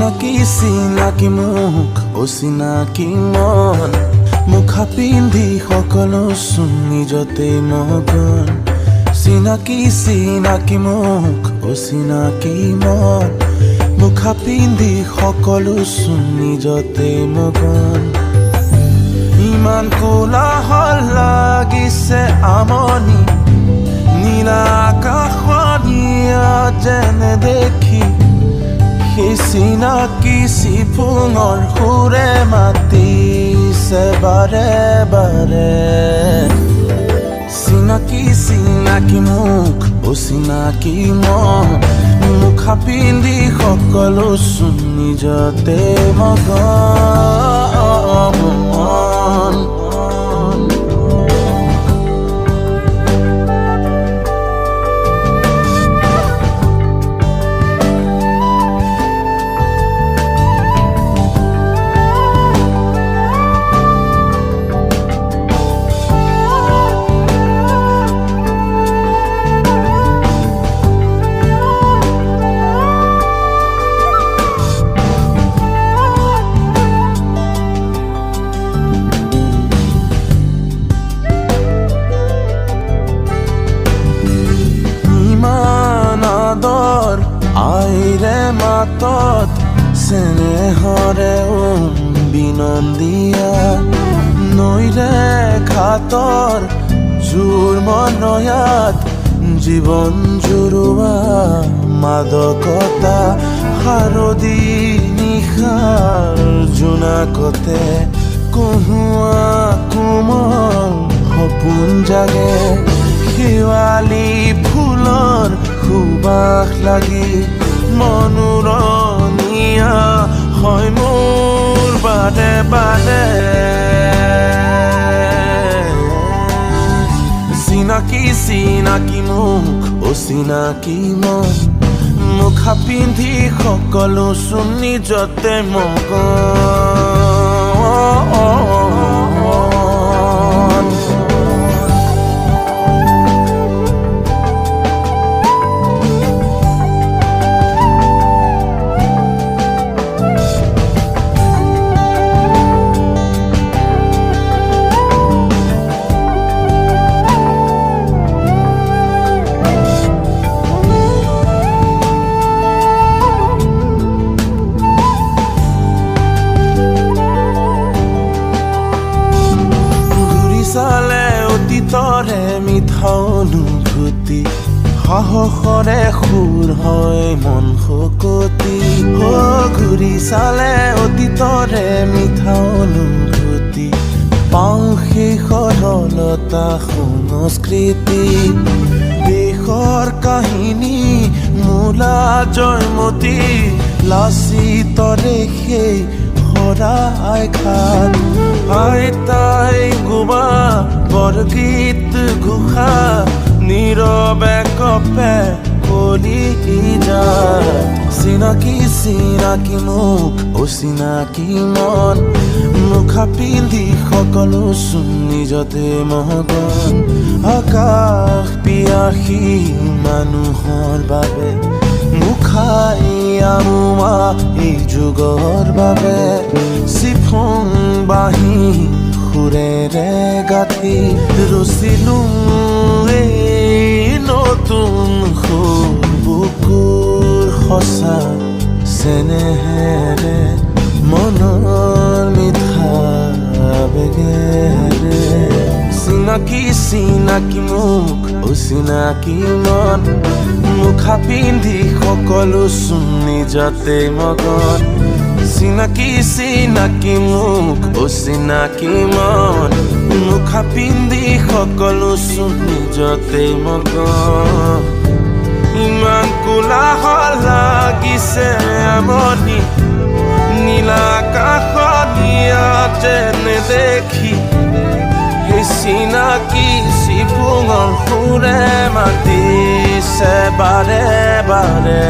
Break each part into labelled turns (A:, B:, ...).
A: চিনাকি মুখ অচিনাকি মন মুখা পিন্ধি সকলো চোন নিজতে মগন চিনাকি মুখ অচিনাকি মন মুখা পিন্ধি সকলো চোন নিজতে মগন ইমান কোলাহল লাগিছে আমনি নীলা আকাশনীয়া যেনে দেখি সেই চিনাকি চিফুঙৰ সুৰে মাতিছে বাৰে বাৰে চিনাকি মুখ অচিনাকি মন মুখা পিন্ধি সকলো চোন নিজতে মগন আইৰে মাতত চেনেহৰে বিনন্দিয়া নৈৰে ঘাটৰ জোৰ মনয়াত জীৱন জুৰুৱা মাদকতা শাৰদী নিশাৰ জোনাকতে কহুৱা কোমল সপোন জাগে শেৱালি ফুলৰ সুবাস লাগি মনোৰণীয়া হয় মোৰ বাদে বাদে চিনাকি মুখ অচিনাকি মন মুখা পিন্ধি সকলো চোন নিজতে মগন অতীতৰে মিঠা অনুভূতি সাহসৰে সুৰ হয় মন শকতি ঘূৰি চালে অতীতৰে মিঠা অনুভূতি পাওঁ সেই সৰলতা সংস্কৃতি দেশৰ কাহিনী মূলা জয়মতী লাচিতৰে সেই হৰাই ঘাট আইতাই গোৱা বৰগীত ঘোষা নীৰৱে কপে কলি যায় চিনাকি মুখ অচিনাকি মন মুখা পিন্ধি সকলো চোন নিজতে মগন আকাশ পিয়াসী মানুহৰ বাবে মুখাই আমোৱা এই যুগৰ বাবে চিফুং বাঁহী সুৰেৰে গাঁঠি ৰচিলো এই নতুন সুৰ বুকুৰ সঁচা চেনেহেৰে মনৰ মিঠা বেগেৰে চিনাকি মুখ অচিনাকি মন মুখা পিন্ধি সকলো চোন নিজতে মগন চিনাকি মুখ অচিনাকি মন মুখা পিন্ধি সকলো চোন নিজতে মগন ইমান কোলাহল লাগিছে আমনি নীলা আকাশনীয়া যেনে দেখি সেই চিনাকি চিফুঙৰ সুৰে মাতিছে বাৰে বাৰে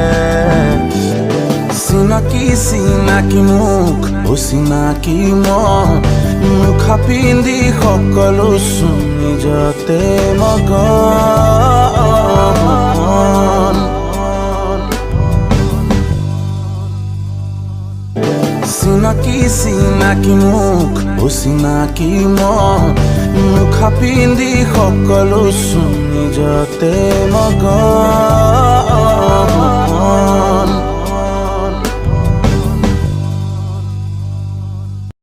A: চিনাকি মুখ অচিনাকি মন মুখা পিন্ধি সকলো চোন নিজতে মগন চিনাকি মুখ অচিনাকি মন মুখা পিন্ধি সকলো চোন নিজতে মগন